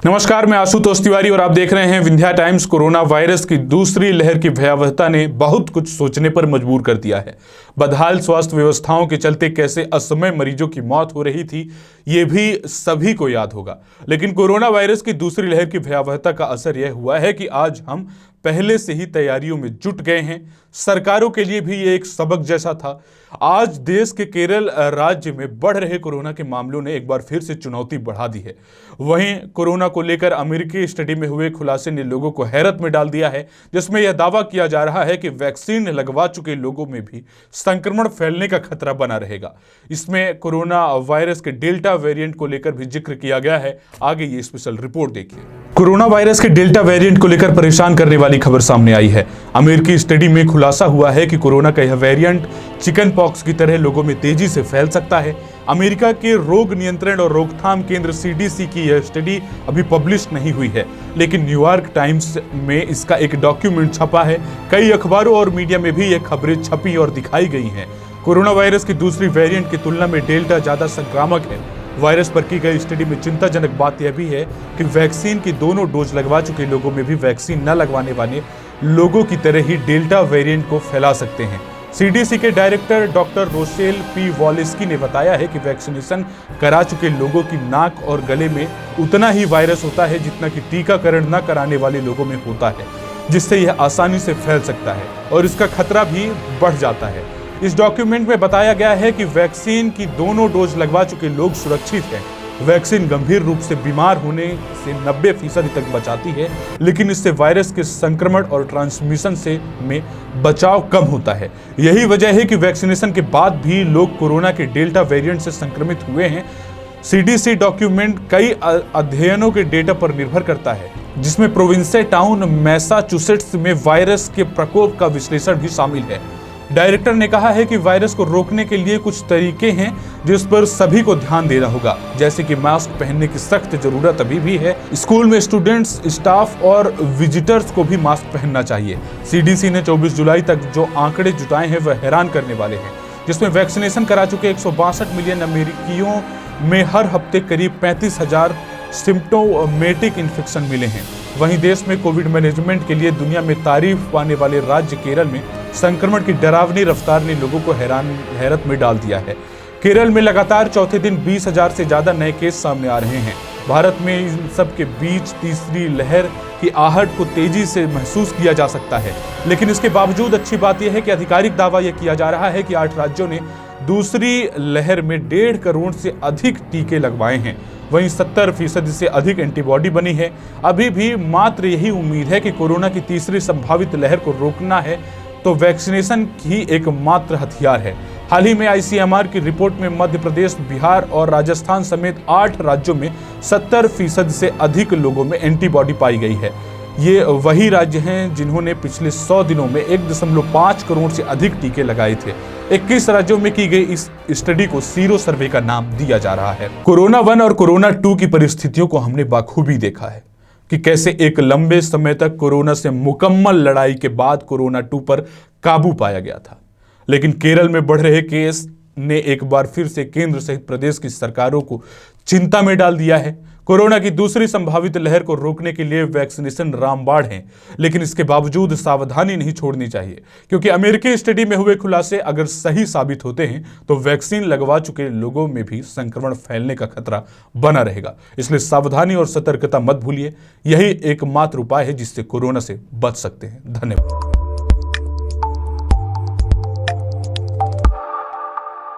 नमस्कार, मैं आशुतोष तिवारी और आप देख रहे हैं विंध्या टाइम्स। कोरोना वायरस की दूसरी लहर की भयावहता ने बहुत कुछ सोचने पर मजबूर कर दिया है। बदहाल स्वास्थ्य व्यवस्थाओं के चलते कैसे असमय मरीजों की मौत हो रही थी, ये भी सभी को याद होगा। लेकिन कोरोना वायरस की दूसरी लहर की भयावहता का असर यह हुआ है कि आज हम पहले से ही तैयारियों में जुट गए हैं। सरकारों के लिए भी ये एक सबक जैसा था। आज देश के केरल राज्य में बढ़ रहे कोरोना के मामलों ने एक बार फिर से चुनौती बढ़ा दी है। वहीं कोरोना को लेकर अमेरिकी स्टडी में हुए खुलासे ने लोगों को हैरत में डाल दिया है, जिसमें यह दावा किया जा रहा है कि वैक्सीन लगवा चुके लोगों में भी संक्रमण फैलने का खतरा बना रहेगा। इसमें कोरोना वायरस के डेल्टा वेरिएंट को लेकर भी जिक्र किया गया है। आगे ये स्पेशल रिपोर्ट देखिए। कोरोना वायरस के डेल्टा वेरिएंट को लेकर परेशान करने वाली खबर सामने आई है। अमेरिकी स्टडी में खुलासा हुआ है कि कोरोना का यह वेरिएंट चिकन पॉक्स की तरह लोगों में तेजी से फैल सकता है। अमेरिका के रोग नियंत्रण और रोकथाम केंद्र CDC की यह स्टडी अभी पब्लिश नहीं हुई है, लेकिन न्यूयॉर्क टाइम्स में इसका एक डॉक्यूमेंट छपा है। कई अखबारों और मीडिया में भी ये खबरें छपी और दिखाई गई हैं। कोरोना वायरस की दूसरी वेरिएंट की तुलना में डेल्टा ज्यादा संक्रामक है। वायरस पर की गई स्टडी में चिंताजनक बात यह भी है कि वैक्सीन की दोनों डोज लगवा चुके लोगों में भी वैक्सीन न लगवाने वाले लोगों की तरह ही डेल्टा वेरिएंट को फैला सकते हैं। CDC के डायरेक्टर डॉक्टर रोशेल पी वॉलेस्की ने बताया है कि वैक्सीनेशन करा चुके लोगों की नाक और गले में उतना ही वायरस होता है जितना कि टीकाकरण न कराने वाले लोगों में होता है, जिससे यह आसानी से फैल सकता है और इसका खतरा भी बढ़ जाता है। इस डॉक्यूमेंट में बताया गया है कि वैक्सीन की दोनों डोज लगवा चुके लोग सुरक्षित हैं। वैक्सीन गंभीर रूप से बीमार होने से 90% तक बचाती है, लेकिन इससे वायरस के संक्रमण और ट्रांसमिशन से में बचाव कम होता है। यही वजह है कि वैक्सीनेशन के बाद भी लोग कोरोना के डेल्टा वेरिएंट से संक्रमित हुए हैं। CDC डॉक्यूमेंट कई अध्ययनों के डेटा पर निर्भर करता है, जिसमें प्रोविंसेटाउन मैसाचुसेट्स में वायरस के प्रकोप का विश्लेषण भी शामिल है। डायरेक्टर ने कहा है कि वायरस को रोकने के लिए कुछ तरीके हैं जिस पर सभी को ध्यान देना होगा, जैसे कि मास्क पहनने की सख्त जरूरत अभी भी है। स्कूल में स्टूडेंट्स, स्टाफ और विजिटर्स को भी मास्क पहनना चाहिए। CDC ने 24 जुलाई तक जो आंकड़े जुटाए हैं वह हैरान करने वाले हैं, जिसमें वैक्सीनेशन करा चुके 162 मिलियन अमेरिकियों में हर हफ्ते करीब 35,000 सिम्प्टोमेटिक इन्फेक्शन मिले हैं। वहीं देश में कोविड मैनेजमेंट के लिए दुनिया में तारीफ पाने वाले राज्य केरल में संक्रमण की डरावनी रफ्तार ने लोगों को हैरत में डाल दिया है। केरल में लगातार चौथे दिन 20,000 से ज्यादा नए केस सामने आ रहे हैं। भारत में इन सब के बीच तीसरी लहर की आहट को तेजी से महसूस किया जा सकता है, लेकिन इसके बावजूद अच्छी बात यह है कि आधिकारिक दावा यह किया जा रहा है कि 8 राज्यों ने दूसरी लहर में 1.5 करोड़ से अधिक टीके लगवाए हैं। वहीं 70% से अधिक एंटीबॉडी बनी है। अभी भी मात्र यही उम्मीद है कि कोरोना की तीसरी संभावित लहर को रोकना है तो वैक्सीनेशन ही एकमात्र हथियार है। हाल ही में ICMR की रिपोर्ट में मध्य प्रदेश, बिहार और राजस्थान समेत 8 राज्यों में 70% से अधिक लोगों में एंटीबॉडी पाई गई है। ये वही राज्य हैं जिन्होंने पिछले 100 दिनों में 1.5 करोड़ से अधिक टीके लगाए थे। 21 राज्यों में की गई इस स्टडी को सीरो सर्वे का नाम दिया जा रहा है। कोरोना 1 और कोरोना 2 की परिस्थितियों को हमने बाखूबी देखा है कि कैसे एक लंबे समय तक कोरोना से मुकम्मल लड़ाई के बाद कोरोना 2 पर काबू पाया गया था। लेकिन केरल में बढ़ रहे केस ने एक बार फिर से केंद्र सहित प्रदेश की सरकारों को चिंता में डाल दिया है। कोरोना की दूसरी संभावित लहर को रोकने के लिए वैक्सीनेशन रामबाण है, लेकिन इसके बावजूद सावधानी नहीं छोड़नी चाहिए, क्योंकि अमेरिकी स्टडी में हुए खुलासे अगर सही साबित होते हैं तो वैक्सीन लगवा चुके लोगों में भी संक्रमण फैलने का खतरा बना रहेगा। इसलिए सावधानी और सतर्कता मत भूलिए। यही एकमात्र उपाय है जिससे कोरोना से बच सकते हैं। धन्यवाद।